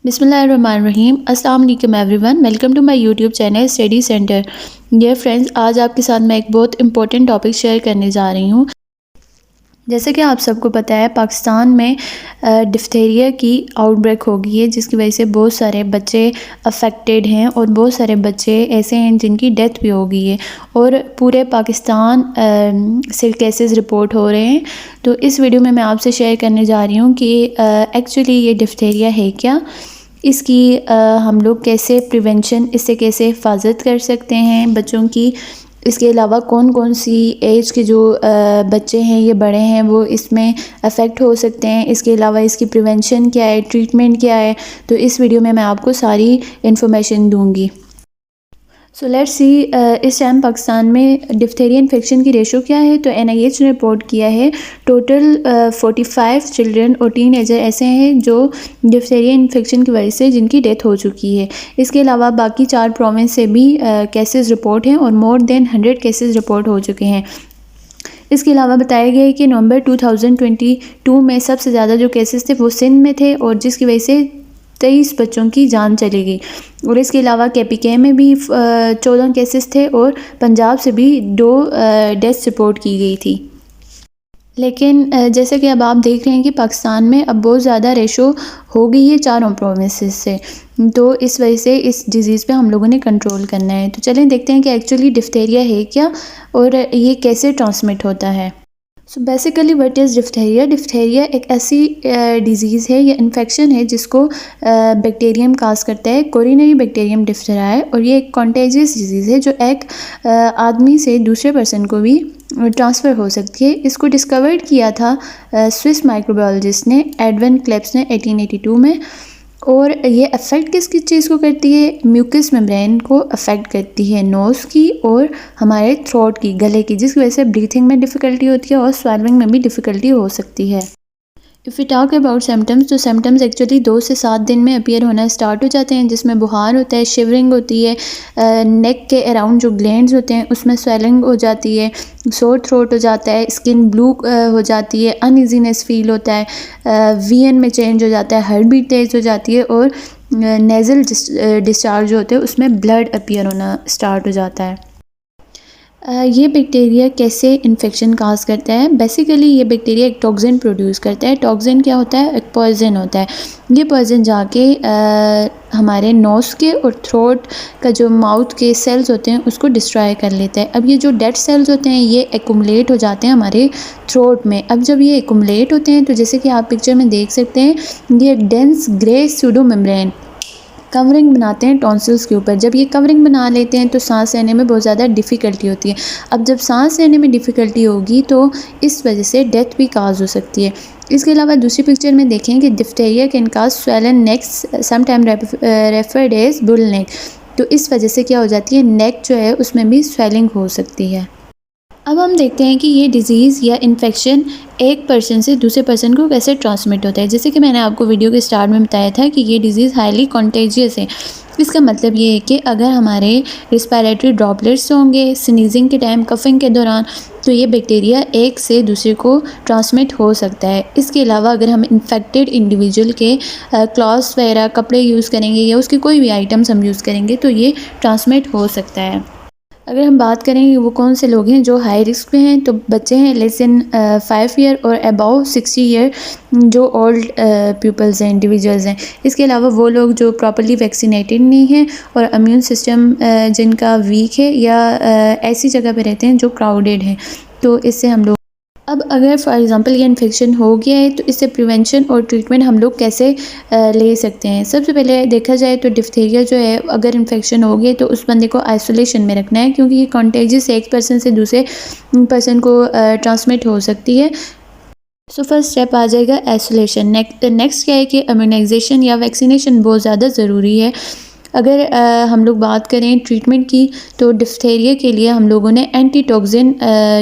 बिस्मिल्लाहिर्रहमानिर्रहीम। अस्सलाम वालेकुम everyone, welcome to my YouTube channel study centre. Dear friends, आज आपके साथ मैं एक बहुत इंपॉर्टेंट टॉपिक शेयर करने जा रही हूँ। जैसे कि आप सबको पता है, पाकिस्तान में डिफ्थीरिया की आउटब्रेक हो गई है, जिसकी वजह से बहुत सारे बच्चे अफेक्टेड हैं और बहुत सारे बच्चे ऐसे हैं जिनकी डेथ भी हो गई है और पूरे पाकिस्तान से केसेस रिपोर्ट हो रहे हैं। तो इस वीडियो में मैं आपसे शेयर करने जा रही हूँ कि एक्चुअली ये डिफ्थीरिया है क्या, इसकी हम लोग कैसे प्रिवेंशन, इससे कैसे हिफाजत कर सकते हैं बच्चों की। इसके अलावा कौन कौन सी एज के जो बच्चे हैं, ये बड़े हैं, वो इसमें अफेक्ट हो सकते हैं। इसके अलावा इसकी प्रिवेंशन क्या है, ट्रीटमेंट क्या है, तो इस वीडियो में मैं आपको सारी इन्फॉर्मेशन दूंगी। सो लेट्स सी, इस टाइम पाकिस्तान में डिफ्थीरिया इन्फेक्शन की रेशो क्या है। तो NIH ने रिपोर्ट किया है टोटल 45 चिल्ड्रन और टीनेजर ऐसे हैं जो डिफ्थीरिया इन्फेक्शन की वजह से जिनकी डेथ हो चुकी है। इसके अलावा बाकी 4 प्रोविंस से भी केसेस रिपोर्ट हैं और मोर देन 100 केसेस रिपोर्ट हो चुके हैं। इसके अलावा बताया गया है कि नवंबर 2022 में सबसे ज़्यादा जो केसेस थे वो सिंध में थे और जिसकी वजह से 23 बच्चों की जान चली गई। और इसके अलावा KPK में भी 14 केसेस थे और पंजाब से भी 2 डेथ रिपोर्ट की गई थी। लेकिन जैसे कि अब आप देख रहे हैं कि पाकिस्तान में अब बहुत ज़्यादा रेशो हो गई है चारों प्रोविंसेस से, तो इस वजह से इस डिज़ीज़ पे हम लोगों ने कंट्रोल करना है। तो चलें देखते हैं कि एक्चुअली डिफ्थीरिया है क्या और ये कैसे ट्रांसमिट होता है। So basically what is diphtheria. Diphtheria एक ऐसी डिज़ीज़ है या इन्फेक्शन है जिसको बैक्टीरियम काज करता है, कोरिनरी बैक्टीरियम डिफ्थेराई, और ये एक कॉन्टेजियस डिज़ीज़ है जो एक आदमी से दूसरे पर्सन को भी ट्रांसफ़र हो सकती है। इसको डिस्कवर्ड किया था स्विस माइक्रोबायोलॉजिस्ट ने, एडविन क्लेप्स ने 1882 में। और ये अफेक्ट किस किस चीज़ को करती है, म्यूकस मेम्ब्रेन को अफेक्ट करती है, नोज़ की और हमारे थ्रोट की, गले की, जिसकी वजह से ब्रीथिंग में डिफ़िकल्टी होती है और स्वेलिंग में भी डिफ़िकल्टी हो सकती है। If you talk about symptoms, तो सिम्टम्स एक्चुअली 2 से 7 दिन में अपीयर होना स्टार्ट हो जाते हैं, जिसमें बुखार होता है, शिवरिंग होती है, नेक के अराउंड जो ग्लैंड्स होते हैं उसमें स्वेलिंग हो जाती है, सोर थ्रोट हो जाता है, स्किन ब्लू हो जाती है, अनइजीनेस फील होता है, VN में चेंज हो जाता है, हार्ट बीट तेज़ हो जाती है और नेज़ल डिस्चार्ज होते हैं उसमें ब्लड अपीयर होना स्टार्ट हो जाता है। ये बैक्टीरिया कैसे इन्फेक्शन काज करता है। बेसिकली ये बैक्टीरिया एक टॉक्सिन प्रोड्यूस करता है। टॉक्सिन क्या होता है, एक पॉइजन होता है। ये पॉइजन जाके हमारे नोज़ के और थ्रोट का जो माउथ के सेल्स होते हैं उसको डिस्ट्रॉय कर लेता है। अब ये जो डेड सेल्स होते हैं ये एक्युमुलेट हो जाते हैं हमारे थ्रोट में। अब जब ये एक्युमुलेट होते हैं तो जैसे कि आप पिक्चर में देख सकते हैं, ये dense grey pseudo membrane covering बनाते हैं टॉन्सिल्स के ऊपर। जब ये कवरिंग बना लेते हैं तो सांस लेने में बहुत ज़्यादा डिफ़िकल्टी होती है। अब जब सांस लेने में डिफ़िकल्टी होगी तो इस वजह से डेथ भी काज हो सकती है। इसके अलावा दूसरी पिक्चर में देखें कि diphtheria can cause swollen necks, sometime referred as bull neck. तो इस वजह से क्या हो जाती है, नेक जो है उसमें भी स्वेलिंग हो सकती है। अब हम देखते हैं कि ये डिज़ीज़ या इन्फेक्शन एक पर्सन से दूसरे पर्सन को कैसे ट्रांसमिट होता है। जैसे कि मैंने आपको वीडियो के स्टार्ट में बताया था कि ये डिज़ीज़ हाईली कॉन्टेजियस है। इसका मतलब ये है कि अगर हमारे रिस्पायरेटरी ड्रॉपलेट्स होंगे स्नीजिंग के टाइम, कफिंग के दौरान, तो ये बैक्टीरिया एक से दूसरे को ट्रांसमिट हो सकता है। इसके अलावा अगर हम इन्फेक्टेड इंडिविजुअल के क्लॉथ्स वगैरह, कपड़े यूज़ करेंगे या उसके कोई भी आइटम्स हम यूज़ करेंगे तो ये ट्रांसमिट हो सकता है। अगर हम बात करें कि वो कौन से लोग हैं जो हाई रिस्क पे हैं, तो बच्चे हैं लेस देन 5 ईयर और अबाउ 60 ईयर जो ओल्ड पीपल्स हैं, इंडिविजुअल्स हैं। इसके अलावा वो लोग जो प्रॉपर्ली वैक्सीनेटेड नहीं हैं और इम्यून सिस्टम जिनका वीक है या ऐसी जगह पे रहते हैं जो क्राउडेड हैं, तो इससे हम लोग अब अगर फॉर एग्ज़ाम्पल ये इन्फेक्शन हो गया है तो इससे प्रिवेंशन और ट्रीटमेंट हम लोग कैसे ले सकते हैं। सबसे पहले देखा जाए तो डिफ्थीरिया जो है, अगर इन्फेक्शन हो गया तो उस बंदे को आइसोलेशन में रखना है, क्योंकि ये कॉन्टेजियस एक पर्सन से दूसरे पर्सन को ट्रांसमिट हो सकती है। सो फर्स्ट स्टेप आ जाएगा आइसोलेशन। नेक्स्ट क्या है कि इम्यूनाइजेशन या वैक्सीनेशन बहुत ज़्यादा ज़रूरी है। अगर हम लोग बात करें ट्रीटमेंट की, तो डिफ्थीरिया के लिए हम लोगों ने एंटी टॉक्सिन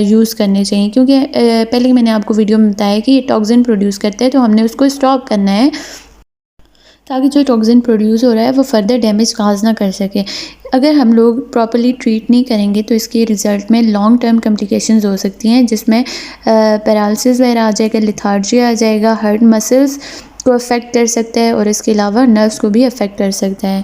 यूज़ करने चाहिए, क्योंकि पहले मैंने आपको वीडियो में बताया कि ये टॉक्सिन प्रोड्यूस करता है, तो हमने उसको स्टॉप करना है ताकि जो टॉक्सिन प्रोड्यूस हो रहा है वो फर्दर डैमेज काज ना कर सके। अगर हम लोग प्रॉपर्ली ट्रीट नहीं करेंगे तो इसके रिज़ल्ट में लॉन्ग टर्म कॉम्प्लिकेशंस हो सकती हैं, जिसमें पैरालिसिस वगैरह आ जाएगा, लिथार्जी आ जाएगा, हार्ट मसल्स को अफेक्ट कर सकता है और इसके अलावा नर्व्स को भी अफेक्ट कर सकता है।